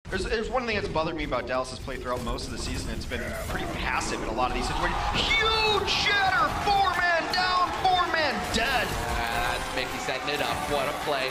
There's one thing that's bothered me about Dallas's play throughout most of the season. It's been pretty passive in a lot of these situations. Huge shatter! 4-man down, 4-man dead! That's Mickey setting it up. What a play.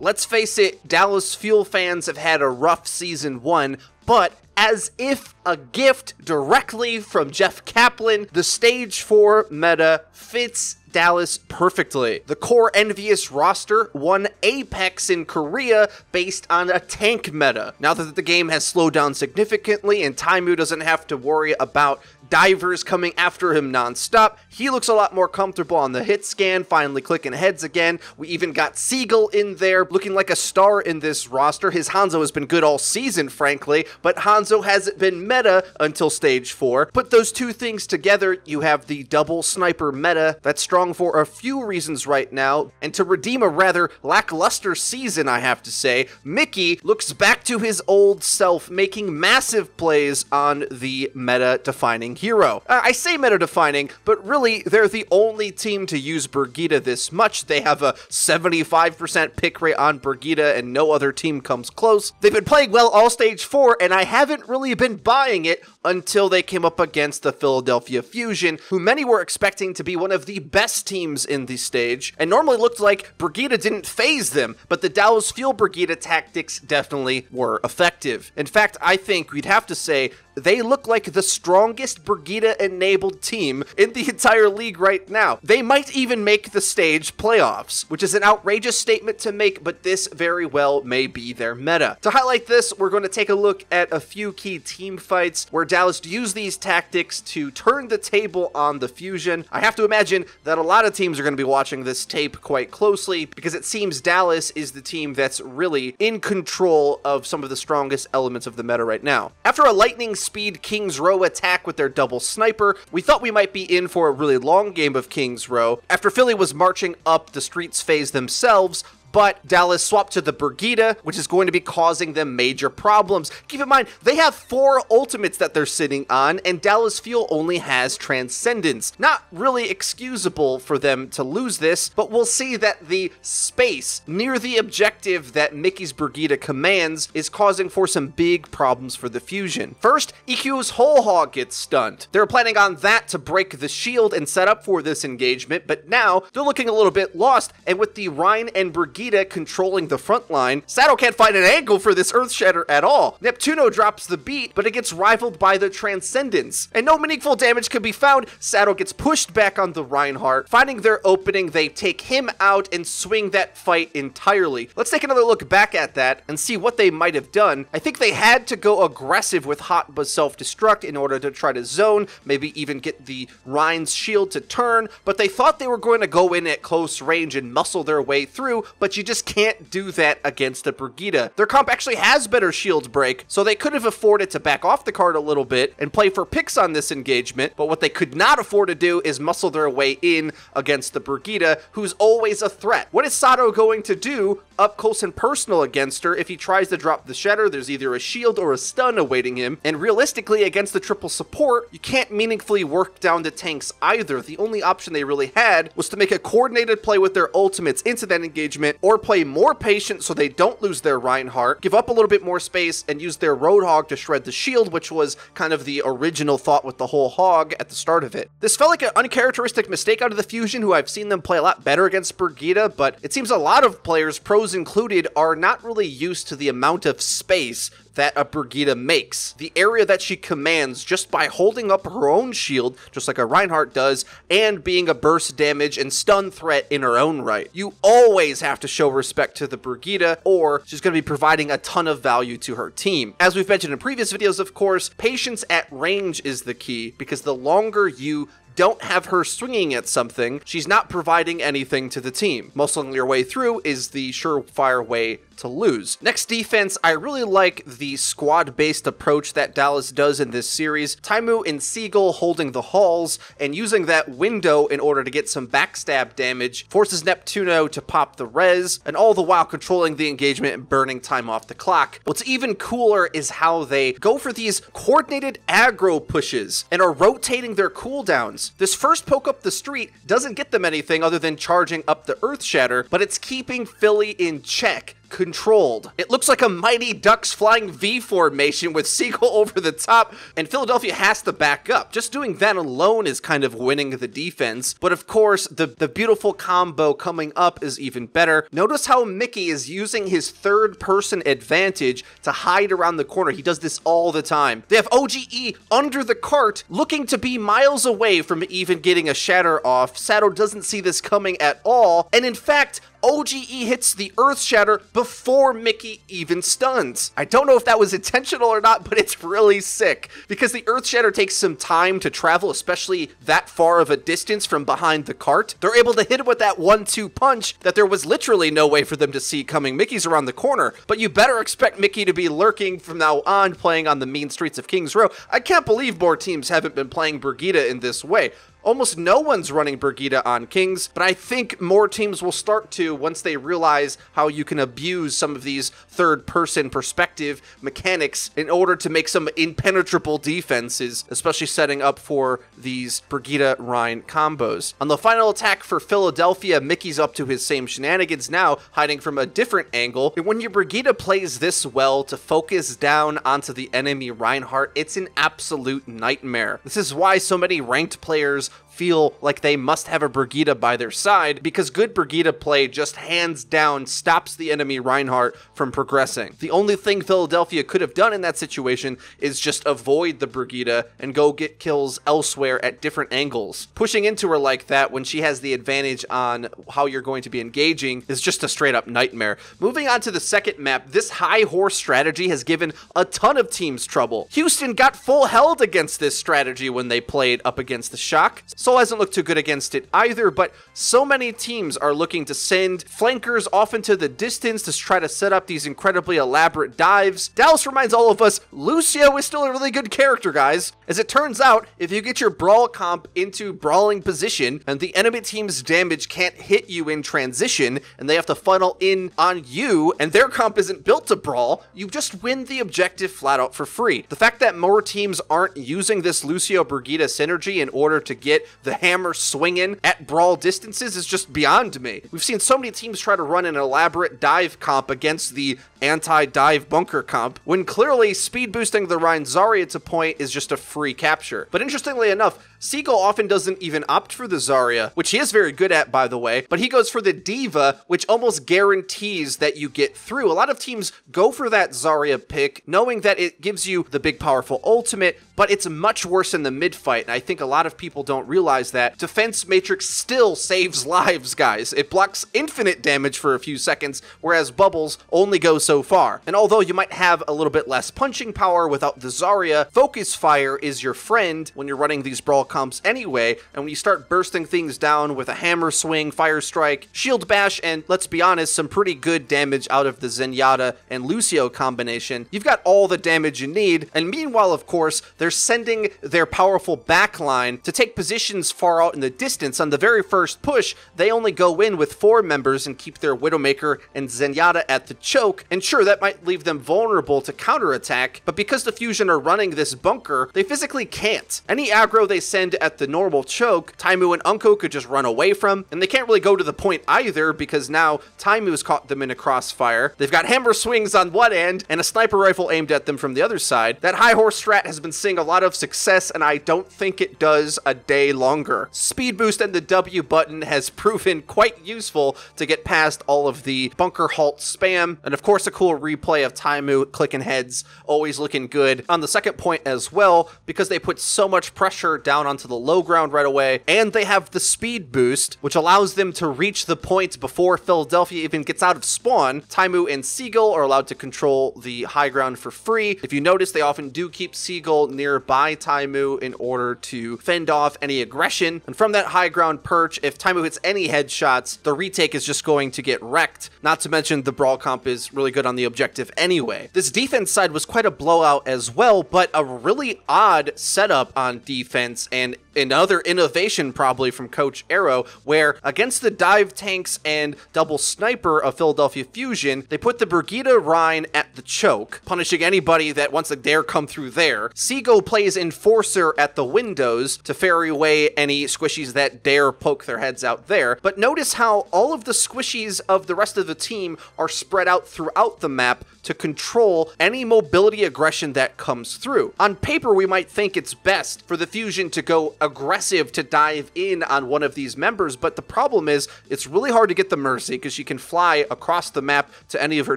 Let's face it, Dallas Fuel fans have had a rough season 1, but as if a gift directly from Jeff Kaplan, the stage 4 meta fits Dallas perfectly. The core Envious roster won Apex in Korea based on a tank meta. Now that the game has slowed down significantly and Taimu doesn't have to worry about divers coming after him non-stop, he looks a lot more comfortable on the hit scan, finally clicking heads again. We even got Seagull in there, looking like a star in this roster. His Hanzo has been good all season, frankly, but Hanzo hasn't been meta until stage 4. Put those two things together, you have the double sniper meta that's strong for a few reasons right now, and to redeem a rather lackluster season, I have to say, Mickey looks back to his old self, making massive plays on the meta-defining hero. I say meta-defining, but really, they're the only team to use Brigitta this much. They have a 75% pick rate on Brigitta, and no other team comes close. They've been playing well all stage 4, and I haven't really been buying it until they came up against the Philadelphia Fusion, who many were expecting to be one of the best teams in the stage, and normally looked like Brigitta didn't phase them, but the Dallas Fuel Brigitta tactics definitely were effective. In fact, I think we'd have to say they look like the strongest Brigitta-enabled team in the entire league right now. They might even make the stage playoffs, which is an outrageous statement to make, but this very well may be their meta. To highlight this, we're going to take a look at a few key team fights where Dallas used these tactics to turn the table on the Fusion. I have to imagine that a lot of teams are going to be watching this tape quite closely because it seems Dallas is the team that's really in control of some of the strongest elements of the meta right now. After a lightning speed King's Row attack with their double sniper, we thought we might be in for a really long game of King's Row. After Philly was marching up the streets phase themselves, but Dallas swapped to the Brigitta, which is going to be causing them major problems. Keep in mind, they have 4 ultimates that they're sitting on, and Dallas Fuel only has Transcendence. Not really excusable for them to lose this, but we'll see that the space near the objective that Mickey's Brigitta commands is causing for some big problems for the Fusion. First, EQ's Whole Hog gets stunned. They were planning on that to break the shield and set up for this engagement, but now they're looking a little bit lost, and with the Rhine and Brigitta controlling the front line, Sato can't find an angle for this Earth Shatter at all. Neptuno drops the beat, but it gets rivaled by the Transcendence, and no meaningful damage can be found. Sato gets pushed back on the Reinhardt. Finding their opening, they take him out and swing that fight entirely. Let's take another look back at that and see what they might have done. I think they had to go aggressive with Hot Buzz Self-Destruct in order to try to zone, maybe even get the Rhine's shield to turn, but they thought they were going to go in at close range and muscle their way through, but you just can't do that against a Brigitta. Their comp actually has better shield break, so they could have afforded to back off the card a little bit and play for picks on this engagement, but what they could not afford to do is muscle their way in against the Brigitta, who's always a threat. What is Sato going to do up close and personal against her? If he tries to drop the Shatter, there's either a shield or a stun awaiting him, and realistically, against the triple support, you can't meaningfully work down the tanks either. The only option they really had was to make a coordinated play with their ultimates into that engagement, or play more patient so they don't lose their Reinhardt, give up a little bit more space, and use their Roadhog to shred the shield, which was kind of the original thought with the whole hog at the start of it. This felt like an uncharacteristic mistake out of the Fusion, who I've seen them play a lot better against Brigitta, but it seems a lot of players, pros included, are not really used to the amount of space that a Brigitta makes. The area that she commands just by holding up her own shield, just like a Reinhardt does, and being a burst damage and stun threat in her own right. You always have to show respect to the Brigitta, or she's going to be providing a ton of value to her team. As we've mentioned in previous videos, of course, patience at range is the key, because the longer you don't have her swinging at something, she's not providing anything to the team. Muscling your way through is the surefire way to lose. Next, defense. I really like the squad-based approach that Dallas does in this series. Taimu and Seagull holding the halls and using that window in order to get some backstab damage forces Neptuno to pop the res, and all the while controlling the engagement and burning time off the clock. What's even cooler is how they go for these coordinated aggro pushes and are rotating their cooldowns. combos. This first poke up the street doesn't get them anything other than charging up the Earth Shatter, but it's keeping Philly in check. Controlled. It looks like a Mighty Ducks flying V formation with Seagull over the top, and Philadelphia has to back up. Just doing that alone is kind of winning the defense, but of course, the beautiful combo coming up is even better. Notice how Mickey is using his third-person advantage to hide around the corner. He does this all the time. They have OGE under the cart, looking to be miles away from even getting a shatter off. Sato doesn't see this coming at all, and in fact, OGE hits the Earth Shatter before Mickey even stuns. I don't know if that was intentional or not, but it's really sick because the Earth Shatter takes some time to travel, especially that far of a distance from behind the cart. They're able to hit it with that 1-2 punch that there was literally no way for them to see coming. Mickey's around the corner, but you better expect Mickey to be lurking from now on, playing on the mean streets of Kings Row. I can't believe more teams haven't been playing Brigitta in this way. Almost no one's running Brigitta on Kings, but I think more teams will start to once they realize how you can abuse some of these third-person perspective mechanics in order to make some impenetrable defenses, especially setting up for these Brigitta-Rhine combos. On the final attack for Philadelphia, Mickey's up to his same shenanigans now, hiding from a different angle. And when your Brigitta plays this well to focus down onto the enemy Reinhardt, it's an absolute nightmare. This is why so many ranked players feel like they must have a Brigitta by their side, because good Brigitta play just hands down stops the enemy Reinhardt from progressing. The only thing Philadelphia could have done in that situation is just avoid the Brigitta and go get kills elsewhere at different angles. Pushing into her like that when she has the advantage on how you're going to be engaging is just a straight up nightmare. Moving on to the second map, this high horse strategy has given a ton of teams trouble. Houston got full held against this strategy when they played up against the Shock. Seoul hasn't looked too good against it either, but so many teams are looking to send flankers off into the distance to try to set up these incredibly elaborate dives. Dallas reminds all of us, Lucio is still a really good character, guys. As it turns out, if you get your brawl comp into brawling position and the enemy team's damage can't hit you in transition and they have to funnel in on you and their comp isn't built to brawl, you just win the objective flat out for free. The fact that more teams aren't using this Lucio Brigitta synergy in order to get the hammer swinging at brawl distances is just beyond me. We've seen so many teams try to run an elaborate dive comp against the anti-dive bunker comp, when clearly speed boosting the Rein Zarya to point is just a free capture. But interestingly enough, Seagull often doesn't even opt for the Zarya, which he is very good at, by the way, but he goes for the Diva, which almost guarantees that you get through. A lot of teams go for that Zarya pick, knowing that it gives you the big powerful ultimate, but it's much worse in the mid-fight, and I think a lot of people don't realize that. Defense Matrix still saves lives, guys. It blocks infinite damage for a few seconds, whereas Bubbles only go so far. And although you might have a little bit less punching power without the Zarya, Focus Fire is your friend when you're running these brawl comps anyway, and when you start bursting things down with a hammer swing, fire strike, shield bash, and let's be honest, some pretty good damage out of the Zenyatta and Lucio combination, you've got all the damage you need. And meanwhile, of course, they're sending their powerful backline to take positions far out in the distance. On the very first push, they only go in with 4 members and keep their Widowmaker and Zenyatta at the choke, and sure, that might leave them vulnerable to counterattack, but because the Fusion are running this bunker, they physically can't. Any aggro they send at the normal choke, Taimu and Unko could just run away from, and they can't really go to the point either because now Taimu's caught them in a crossfire. They've got hammer swings on one end and a sniper rifle aimed at them from the other side. That high horse strat has been seeing a lot of success, and I don't think it does a day longer. Speed boost and the W button has proven quite useful to get past all of the bunker halt spam, and of course a cool replay of Taimu clicking heads, always looking good on the second point as well, because they put so much pressure down onto the low ground right away, and they have the speed boost, which allows them to reach the point before Philadelphia even gets out of spawn. Taimu and Seagull are allowed to control the high ground for free. If you notice, they often do keep Seagull nearby Taimu in order to fend off any aggression, and from that high ground perch, if Taimu hits any headshots, the retake is just going to get wrecked. Not to mention the brawl comp is really good on the objective anyway. This defense side was quite a blowout as well, but a really odd setup on defense, and another innovation probably from Coach Arrow, where against the dive tanks and double sniper of Philadelphia Fusion, they put the Brigitta Rhine at the choke, punishing anybody that wants to dare come through there. Seago plays Enforcer at the windows to ferry away any squishies that dare poke their heads out there. But notice how all of the squishies of the rest of the team are spread out throughout the map to control any mobility aggression that comes through. On paper, we might think it's best for the Fusion to go aggressive to dive in on one of these members, but the problem is it's really hard to get the Mercy because she can fly across the map to any of her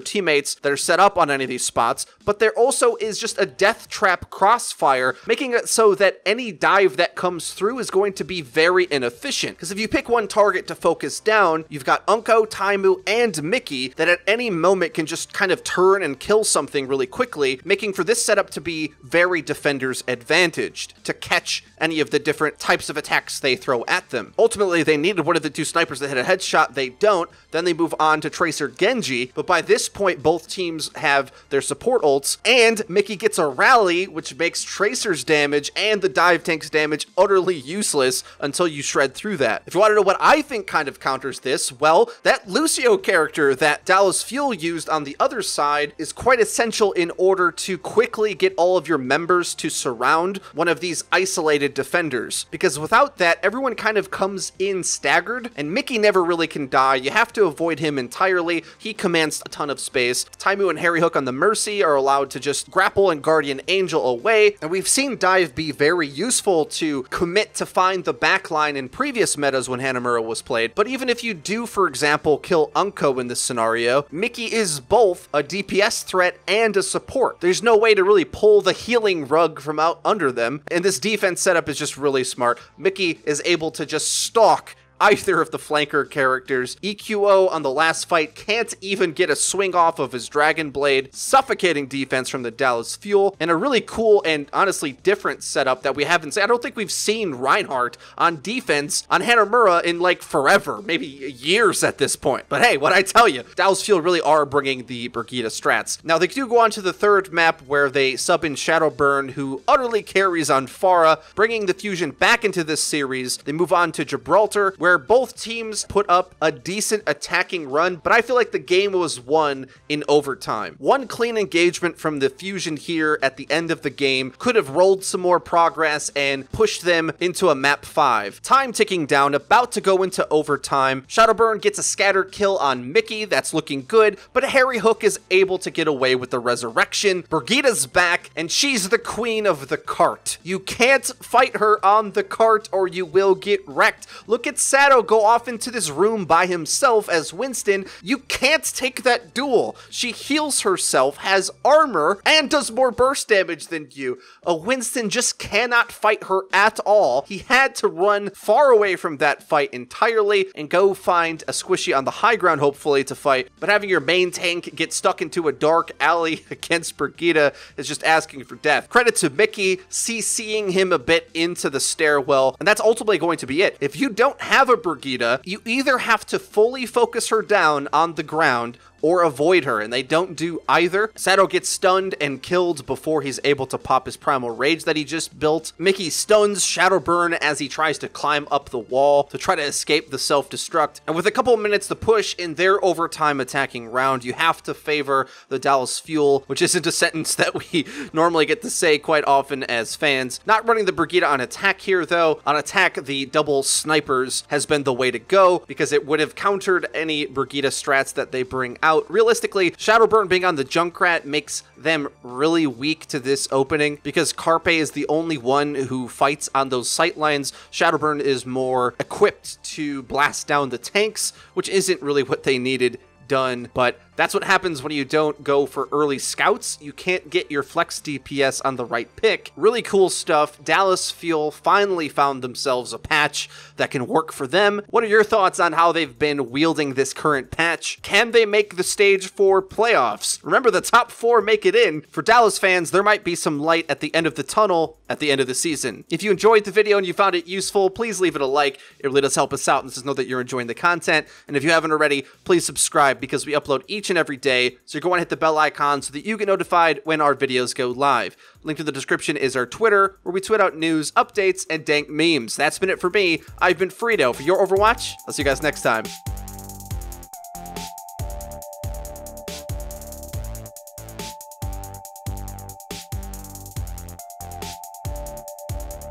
teammates that are set up on any of these spots, but there also is just a death trap crossfire, making it so that any dive that comes through is going to be very inefficient. Because if you pick one target to focus down, you've got Unko, Taimu, and Mickey that at any moment can just kind of turn and kill something really quickly, making for this setup to be very defenders advantaged to catch any of the different types of attacks they throw at them. Ultimately, they needed one of the two snipers that hit a headshot. They don't. Then they move on to Tracer Genji, but by this point, both teams have their support ults, and Mickey gets a rally, which makes Tracer's damage and the dive tank's damage utterly useless until you shred through that. If you want to know what I think kind of counters this, well, that Lucio character that Dallas Fuel used on the other side is quite essential in order to quickly get all of your members to surround one of these isolated defenders, because without that, everyone kind of comes in staggered, and Mickey never really can die. You have to avoid him entirely. He commands a ton of space. Taimu and Harry Hook on the Mercy are allowed to just grapple and Guardian Angel away, and we've seen dive be very useful to commit to find the backline in previous metas when Hanamura was played. But even if you do, for example, kill Unko in this scenario, Mickey is both a DPS threat and a support. There's no way to really pull the healing rug from out under them, and this defense setup is just really smart. Mickey is able to just stalk either of the flanker characters. EQO on the last fight can't even get a swing off of his Dragon Blade, suffocating defense from the Dallas Fuel, and a really cool and honestly different setup that we haven't seen. I don't think we've seen Reinhardt on defense on Hanamura in like forever, maybe years at this point. But hey, what I tell you, Dallas Fuel really are bringing the Brigitta strats. Now they do go on to the third map where they sub in Shadowburn, who utterly carries on Pharah, bringing the Fusion back into this series. They move on to Gibraltar, where both teams put up a decent attacking run, but I feel like the game was won in overtime. One clean engagement from the Fusion here at the end of the game could have rolled some more progress and pushed them into a map 5. Time ticking down, about to go into overtime. Shadowburn gets a scatter kill on Mickey, that's looking good, but Harry Hook is able to get away with the resurrection. Brigitta's back, and she's the queen of the cart. You can't fight her on the cart or you will get wrecked. Look at Sato go off into this room by himself as Winston. You can't take that duel. She heals herself, has armor, and does more burst damage than you. A Winston just cannot fight her at all. He had to run far away from that fight entirely and go find a squishy on the high ground, hopefully, to fight. But having your main tank get stuck into a dark alley against Brigitta is just asking for death. Credit to Mickey, CCing him a bit into the stairwell, and that's ultimately going to be it. If you don't have a Brigitta, you either have to fully focus her down on the ground or avoid her, and they don't do either. Sato gets stunned and killed before he's able to pop his Primal Rage that he just built. Mickey stuns Shadowburn as he tries to climb up the wall to try to escape the self-destruct, and with a couple of minutes to push in their overtime attacking round, you have to favor the Dallas Fuel, which isn't a sentence that we normally get to say quite often as fans. Not running the Brigitta on attack here, though. On attack, the double snipers has been the way to go, because it would have countered any Brigitta strats that they bring out. Realistically, Shadowburn being on the Junkrat makes them really weak to this opening, because Carpe is the only one who fights on those sightlines. Shadowburn is more equipped to blast down the tanks, which isn't really what they needed done, but that's what happens when you don't go for early scouts. You can't get your flex DPS on the right pick. Really cool stuff. Dallas Fuel finally found themselves a patch that can work for them. What are your thoughts on how they've been wielding this current patch? Can they make the stage for playoffs? Remember, the top 4 make it in. For Dallas fans, there might be some light at the end of the tunnel at the end of the season. If you enjoyed the video and you found it useful, please leave it a like. It really does help us out and let us know that you're enjoying the content. And if you haven't already, please subscribe, because we upload each each and every day, so go and hit the bell icon so that you get notified when our videos go live. Link in the description is our Twitter, where we tweet out news, updates, and dank memes. That's been it for me. I've been Freedo for Your Overwatch. I'll see you guys next time.